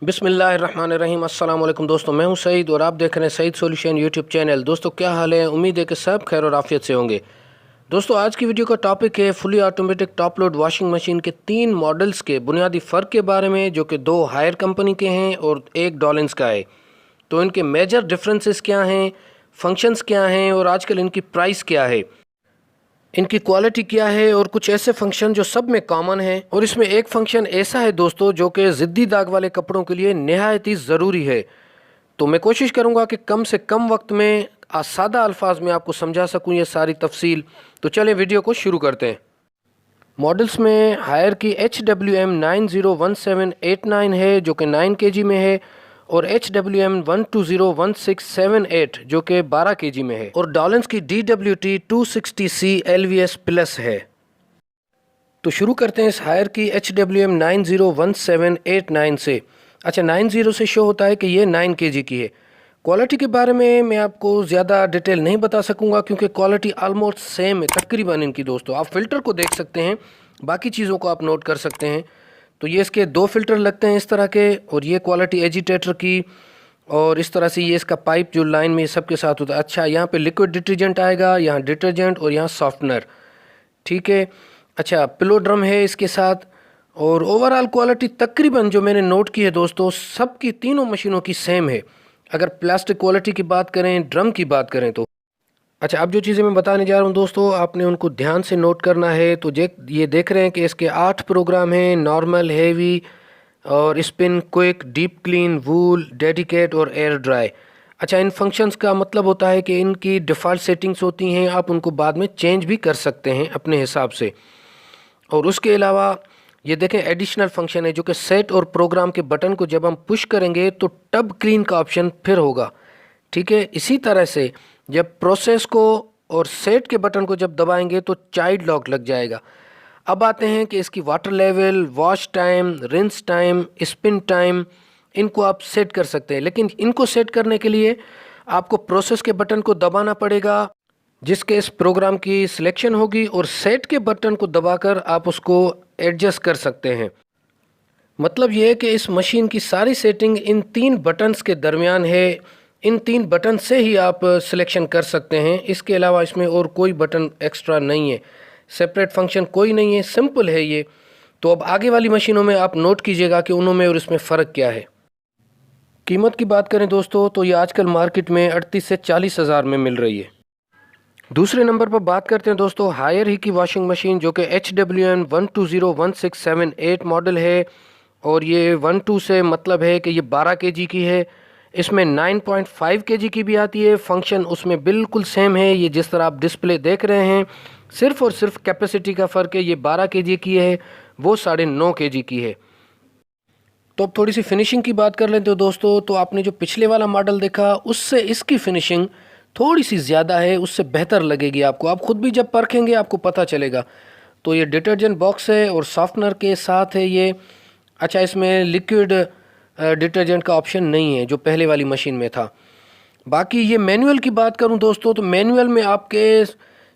बिस्मिल्लाहिर्रहमानिर्रहीम। अस्सलाम वालेकुम दोस्तों, मैं हूं सईद और आप देख रहे हैं सईद सॉल्यूशन यूट्यूब चैनल। दोस्तों क्या हाल है? उम्मीद है कि सब खैर और आफियत से होंगे। दोस्तों आज की वीडियो का टॉपिक है fully automatic top load washing machine के 3 मॉडल्स के बुनियादी फ़र्क के बारे में, जो कि 2 हायर कंपनी के हैं और एक डॉलिंस का है। तो इनके मेजर डिफरेंसेस क्या हैं, फंक्शंस क्या हैं और आजकल इनकी प्राइस क्या है, इनकी क्वालिटी क्या है और कुछ ऐसे फंक्शन जो सब में कॉमन है। और इसमें एक फंक्शन ऐसा है दोस्तों जो कि ज़िद्दी दाग वाले कपड़ों के लिए नहायत ही ज़रूरी है। तो मैं कोशिश करूंगा कि कम से कम वक्त में सादा अल्फाज में आपको समझा सकूं ये सारी तफसील। तो चलें वीडियो को शुरू करते हैं। मॉडल्स में हायर की HWM901789 है जो कि 9 kg में है, और HWM1201678 जो कि 12 kg में है, और डॉलिंस की DWT260C LVS प्लस है। तो शुरू करते हैं इस हायर की HWM901789 से। अच्छा, 90 से शो होता है कि ये 9 kg की है। क्वालिटी के बारे में मैं आपको ज़्यादा डिटेल नहीं बता सकूंगा क्योंकि क्वालिटी ऑलमोस्ट सेम है तकरीबन इनकी। दोस्तों आप फ़िल्टर को देख सकते हैं, बाकी चीज़ों को आप नोट कर सकते हैं। तो ये इसके 2 फ़िल्टर लगते हैं इस तरह के, और ये क्वालिटी एजिटेटर की, और इस तरह से ये इसका पाइप जो लाइन में सबके साथ होता है। अच्छा, यहाँ पे लिक्विड डिटर्जेंट आएगा, यहाँ डिटर्जेंट और यहाँ सॉफ्टनर, ठीक है। अच्छा, पिलो ड्रम है इसके साथ, और ओवरऑल क्वालिटी तकरीबन जो मैंने नोट की है दोस्तों सबकी तीनों मशीनों की सेम है। अगर प्लास्टिक क्वालिटी की बात करें, ड्रम की बात करें तो। अच्छा, अब जो चीज़ें मैं बताने जा रहा हूँ दोस्तों आपने उनको ध्यान से नोट करना है। तो ये देख रहे हैं कि इसके 8 प्रोग्राम हैं, नॉर्मल, हेवी और स्पिन, क्विक, डीप क्लीन, वूल, डेडिकेट और एयर ड्राई। अच्छा, इन फंक्शंस का मतलब होता है कि इनकी डिफ़ॉल्ट सेटिंग्स होती हैं, आप उनको बाद में चेंज भी कर सकते हैं अपने हिसाब से। और उसके अलावा ये देखें एडिशनल फंक्शन है जो कि सेट और प्रोग्राम के बटन को जब हम पुश करेंगे तो टब क्लीन का ऑप्शन फिर होगा, ठीक है। इसी तरह से जब प्रोसेस को और सेट के बटन को जब दबाएंगे तो चाइल्ड लॉक लग जाएगा। अब आते हैं कि इसकी water level, wash time, rinse time, spin time, इनको आप सेट कर सकते हैं। लेकिन इनको सेट करने के लिए आपको प्रोसेस के बटन को दबाना पड़ेगा जिसके इस प्रोग्राम की सिलेक्शन होगी, और सेट के बटन को दबाकर आप उसको एडजस्ट कर सकते हैं। मतलब ये है कि इस मशीन की सारी सेटिंग इन 3 बटन्स के दरमियान है। इन 3 बटन से ही आप सिलेक्शन कर सकते हैं। इसके अलावा इसमें और कोई बटन एक्स्ट्रा नहीं है, सेपरेट फंक्शन कोई नहीं है, सिंपल है ये। तो अब आगे वाली मशीनों में आप नोट कीजिएगा कि उनमें और इसमें फ़र्क क्या है। कीमत की बात करें दोस्तों तो ये आजकल मार्केट में 38 से 40 हज़ार में मिल रही है। दूसरे नंबर पर बात करते हैं दोस्तों हायर ही की वॉशिंग मशीन जो कि HWM1201678 मॉडल है, और ये 12 से मतलब है कि ये 12 kg की है। इसमें 9.5 kg की भी आती है। फंक्शन उसमें बिल्कुल सेम है, ये जिस तरह आप डिस्प्ले देख रहे हैं, सिर्फ और सिर्फ कैपेसिटी का फ़र्क है। ये 12 kg की है, वो 9.5 kg की है। तो अब थोड़ी सी फिनिशिंग की बात कर लेते हो दोस्तों। तो आपने जो पिछले वाला मॉडल देखा उससे इसकी फिनिशिंग थोड़ी सी ज़्यादा है, उससे बेहतर लगेगी आपको। आप खुद भी जब परखेंगे आपको पता चलेगा। तो ये डिटर्जेंट बॉक्स है और सॉफ्टनर के साथ है ये। अच्छा, इसमें लिक्विड डिटर्जेंट का ऑप्शन नहीं है जो पहले वाली मशीन में था। बाकी ये मैनुअल की बात करूं दोस्तों तो मैनुअल में आपके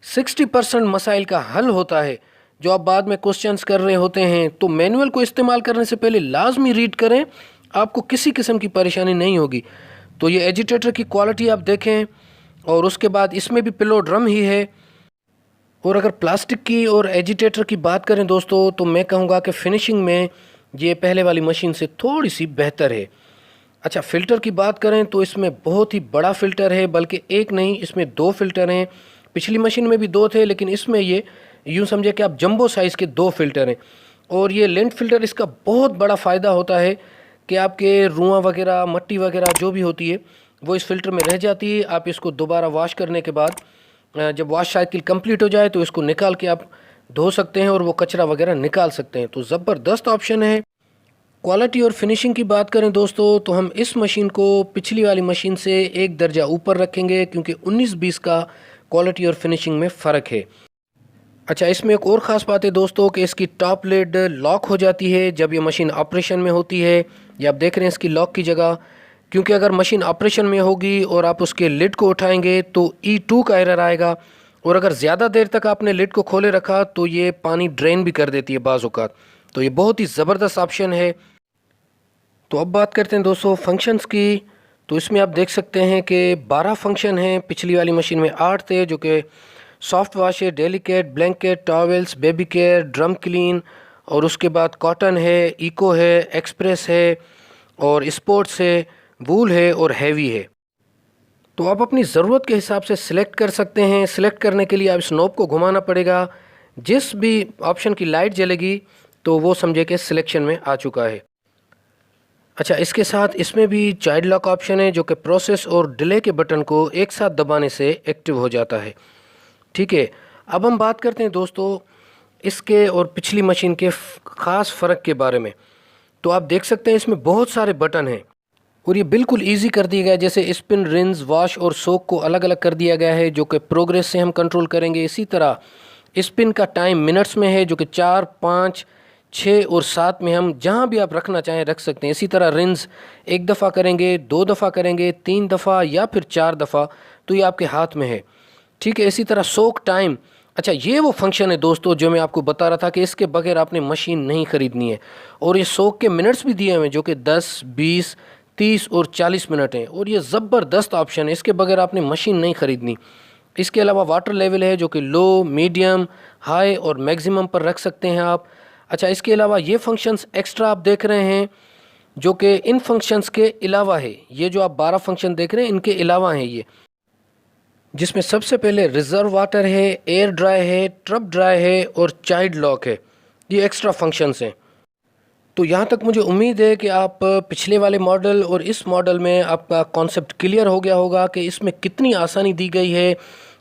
60% मसाइल का हल होता है जो आप बाद में क्वेश्चंस कर रहे होते हैं। तो मैनुअल को इस्तेमाल करने से पहले लाजमी रीड करें, आपको किसी किस्म की परेशानी नहीं होगी। तो ये एजिटेटर की क्वालिटी आप देखें, और उसके बाद इसमें भी पिलो ड्रम ही है। और अगर प्लास्टिक की और एजिटेटर की बात करें दोस्तों तो मैं कहूँगा कि फिनिशिंग में ये पहले वाली मशीन से थोड़ी सी बेहतर है। अच्छा, फ़िल्टर की बात करें तो इसमें बहुत ही बड़ा फ़िल्टर है, बल्कि एक नहीं इसमें 2 फ़िल्टर हैं। पिछली मशीन में भी 2 थे, लेकिन इसमें ये यूँ समझे कि आप जंबो साइज़ के 2 फ़िल्टर हैं। और ये लेंथ फ़िल्टर इसका बहुत बड़ा फ़ायदा होता है कि आपके रुआं वगैरह, मट्टी वगैरह जो भी होती है वो इस फ़िल्टर में रह जाती है। आप इसको दोबारा वॉश करने के बाद जब वॉश साइकिल कंप्लीट हो जाए तो इसको निकाल के आप धो सकते हैं और वो कचरा वगैरह निकाल सकते हैं। तो ज़बरदस्त ऑप्शन है। क्वालिटी और फिनिशिंग की बात करें दोस्तों तो हम इस मशीन को पिछली वाली मशीन से एक दर्जा ऊपर रखेंगे क्योंकि 19-20 का क्वालिटी और फिनिशिंग में फ़र्क है। अच्छा, इसमें एक और ख़ास बात है दोस्तों कि इसकी टॉप लिड लॉक हो जाती है जब ये मशीन ऑपरेशन में होती है। ये आप देख रहे हैं इसकी लॉक की जगह, क्योंकि अगर मशीन ऑपरेशन में होगी और आप उसके लिड को उठाएंगे तो E2 का एरर आएगा, और अगर ज़्यादा देर तक आपने लिड को खोले रखा तो ये पानी ड्रेन भी कर देती है बाज़ औक़ात। तो ये बहुत ही ज़बरदस्त ऑप्शन है। तो अब बात करते हैं दोस्तों फंक्शंस की। तो इसमें आप देख सकते हैं कि 12 फंक्शन हैं। पिछली वाली मशीन में 8 थे, जो कि सॉफ्ट वॉश है, delicate, blanket, towels, baby care, drum clean, और उसके बाद कॉटन है, इको है, एक्सप्रेस है, और स्पोर्ट्स है, वूल है, और हैवी है। तो आप अपनी ज़रूरत के हिसाब से सिलेक्ट कर सकते हैं। सिलेक्ट करने के लिए आप इस नॉब को घुमाना पड़ेगा। जिस भी ऑप्शन की लाइट जलेगी तो वो समझे कि सिलेक्शन में आ चुका है। अच्छा, इसके साथ इसमें भी चाइल्ड लॉक ऑप्शन है, जो कि प्रोसेस और डिले के बटन को एक साथ दबाने से एक्टिव हो जाता है। ठीक है, अब हम बात करते हैं दोस्तों इसके और पिछली मशीन के ख़ास फ़र्क के बारे में। तो आप देख सकते हैं इसमें बहुत सारे बटन हैं और ये बिल्कुल इजी कर दिया गया है। जैसे स्पिन, रिंस, वॉश और सोक को अलग अलग कर दिया गया है, जो कि प्रोग्रेस से हम कंट्रोल करेंगे। इसी तरह स्पिन का टाइम मिनट्स में है, जो कि 4, 5, 6 और 7 में हम जहां भी आप रखना चाहें रख सकते हैं। इसी तरह रिंस 1 दफ़ा करेंगे, 2 दफ़ा करेंगे, 3 दफ़ा या फिर 4 दफ़ा, तो ये आपके हाथ में है। ठीक है, इसी तरह सोक टाइम। अच्छा, ये वो फंक्शन है दोस्तों जो मैं आपको बता रहा था कि इसके बगैर आपने मशीन नहीं ख़रीदनी है। और ये सोक के मिनट्स भी दिए हुए हैं, जो कि 10, 20, 30 और 40 मिनट हैं। और ये ज़बरदस्त ऑप्शन है, इसके बगैर आपने मशीन नहीं ख़रीदनी। इसके अलावा वाटर लेवल है, जो कि लो, मीडियम, हाई और मैक्सिमम पर रख सकते हैं आप। अच्छा, इसके अलावा ये फंक्शंस एक्स्ट्रा आप देख रहे हैं, जो कि इन फंक्शंस के अलावा है। ये जो आप 12 फंक्शन देख रहे हैं इनके अलावा हैं ये, जिसमें सबसे पहले रिज़र्व वाटर है, एयर ड्राई है, ट्रप ड्राई है और चाइल्ड लॉक है। ये एक्स्ट्रा फंक्शंस हैं। तो यहाँ तक मुझे उम्मीद है कि आप पिछले वाले मॉडल और इस मॉडल में आपका कॉन्सेप्ट क्लियर हो गया होगा कि इसमें कितनी आसानी दी गई है,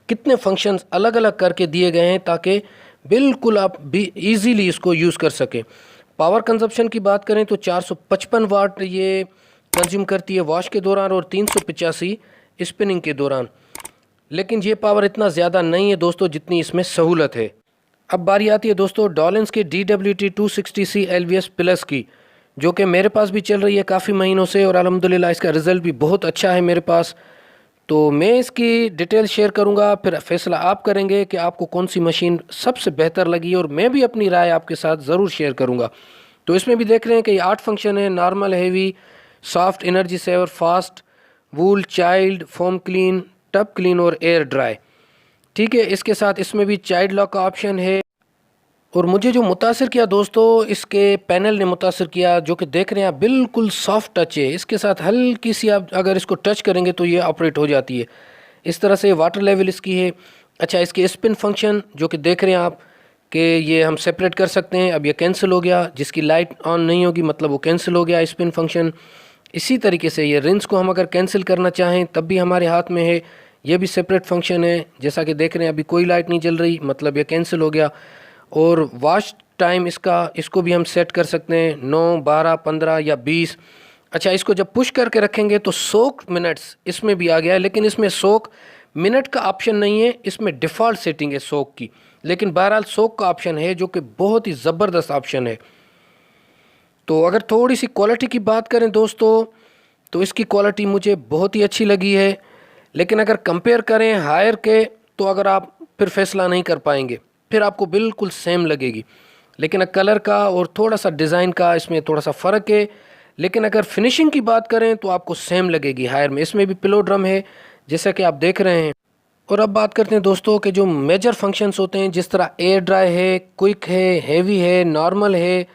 कितने फंक्शंस अलग अलग करके दिए गए हैं, ताकि बिल्कुल आप भी इजीली इसको यूज़ कर सकें। पावर कंजप्शन की बात करें तो 455 वाट ये कंज्यूम करती है वॉश के दौरान और 385 स्पिनिंग के दौरान। लेकिन ये पावर इतना ज़्यादा नहीं है दोस्तों जितनी इसमें सहूलत है। अब बारी आती है दोस्तों डॉलेंस के DWT 260C LVS प्लस की, जो कि मेरे पास भी चल रही है काफ़ी महीनों से और अल्हम्दुलिल्लाह इसका रिज़ल्ट भी बहुत अच्छा है मेरे पास। तो मैं इसकी डिटेल शेयर करूंगा, फिर फैसला आप करेंगे कि आपको कौन सी मशीन सबसे बेहतर लगी, और मैं भी अपनी राय आपके साथ ज़रूर शेयर करूंगा। तो इसमें भी देख रहे हैं कि ये 8 फंक्शन है: normal, heavy, soft, energy saver, fast, wool, child, foam clean, tub clean और एयर ड्राई। ठीक है, इसके साथ इसमें भी चाइल्ड लॉक का ऑप्शन है। और मुझे जो मुतासिर किया दोस्तों, इसके पैनल ने मुतासिर किया, जो कि देख रहे हैं आप बिल्कुल सॉफ्ट टच है। इसके साथ हल्की सी आप अगर इसको टच करेंगे तो ये ऑपरेट हो जाती है। इस तरह से वाटर लेवल इसकी है। अच्छा, इसके स्पिन फंक्शन जो कि देख रहे हैं आप कि ये हम सेपरेट कर सकते हैं। अब ये कैंसिल हो गया, जिसकी लाइट ऑन नहीं होगी मतलब वो कैंसिल हो गया स्पिन फंक्शन। इसी तरीके से ये रिंस को हम अगर कैंसिल करना चाहें तब भी हमारे हाथ में है, ये भी सेपरेट फंक्शन है। जैसा कि देख रहे हैं अभी कोई लाइट नहीं जल रही, मतलब ये कैंसिल हो गया। और वॉश टाइम इसको भी हम सेट कर सकते हैं 9, 12, 15 या 20। अच्छा, इसको जब पुश करके रखेंगे तो सोक मिनट्स इसमें भी आ गया है, लेकिन इसमें सोक मिनट का ऑप्शन नहीं है, इसमें डिफ़ॉल्ट सेटिंग है सोक की। लेकिन बहरहाल सोक का ऑप्शन है, जो कि बहुत ही ज़बरदस्त ऑप्शन है। तो अगर थोड़ी सी क्वालिटी की बात करें दोस्तों, तो इसकी क्वालिटी मुझे बहुत ही अच्छी लगी है। लेकिन अगर कंपेयर करें हायर के, तो अगर आप फिर फैसला नहीं कर पाएंगे, फिर आपको बिल्कुल सेम लगेगी। लेकिन कलर का और थोड़ा सा डिज़ाइन का इसमें थोड़ा सा फ़र्क है। लेकिन अगर फिनिशिंग की बात करें तो आपको सेम लगेगी हायर में। इसमें भी पिलो ड्रम है जैसा कि आप देख रहे हैं। और अब बात करते हैं दोस्तों के जो मेजर फंक्शंस होते हैं, जिस तरह एयर ड्राई है, क्विक है, हैवी है, नॉर्मल है,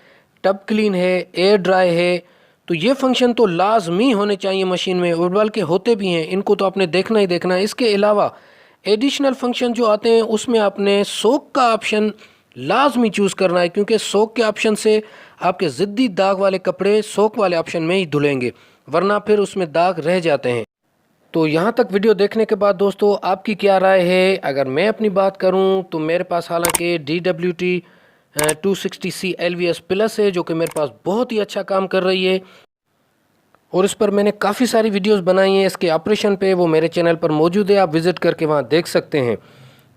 टब क्लीन है, एयर ड्राई है। तो ये फंक्शन तो लाजमी होने चाहिए मशीन में, और बल्कि होते भी हैं, इनको तो आपने देखना ही देखना है। इसके अलावा एडिशनल फंक्शन जो आते हैं उसमें आपने सोक का ऑप्शन लाजमी चूज़ करना है, क्योंकि सोक के ऑप्शन से आपके ज़िद्दी दाग वाले कपड़े सोक वाले ऑप्शन में ही धुलेंगे, वरना फिर उसमें दाग रह जाते हैं। तो यहाँ तक वीडियो देखने के बाद दोस्तों आपकी क्या राय है? अगर मैं अपनी बात करूँ तो मेरे पास हालांकि DWT 260C LVS प्लस है, जो कि मेरे पास बहुत ही अच्छा काम कर रही है, और इस पर मैंने काफ़ी सारी वीडियोस बनाई हैं इसके ऑपरेशन पे। वो मेरे चैनल पर मौजूद है, आप विज़िट करके वहाँ देख सकते हैं।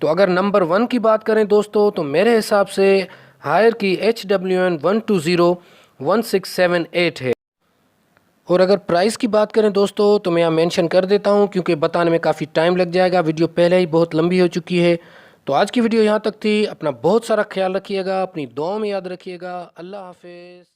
तो अगर नंबर 1 की बात करें दोस्तों, तो मेरे हिसाब से हायर की HWN 1201678 है। और अगर प्राइस की बात करें दोस्तों, तो मैं यहाँ मेंशन कर देता हूँ, क्योंकि बताने में काफ़ी टाइम लग जाएगा, वीडियो पहले ही बहुत लंबी हो चुकी है। तो आज की वीडियो यहाँ तक थी। अपना बहुत सारा ख्याल रखिएगा, अपनी दुआओं में याद रखिएगा। अल्लाह हाफिज़।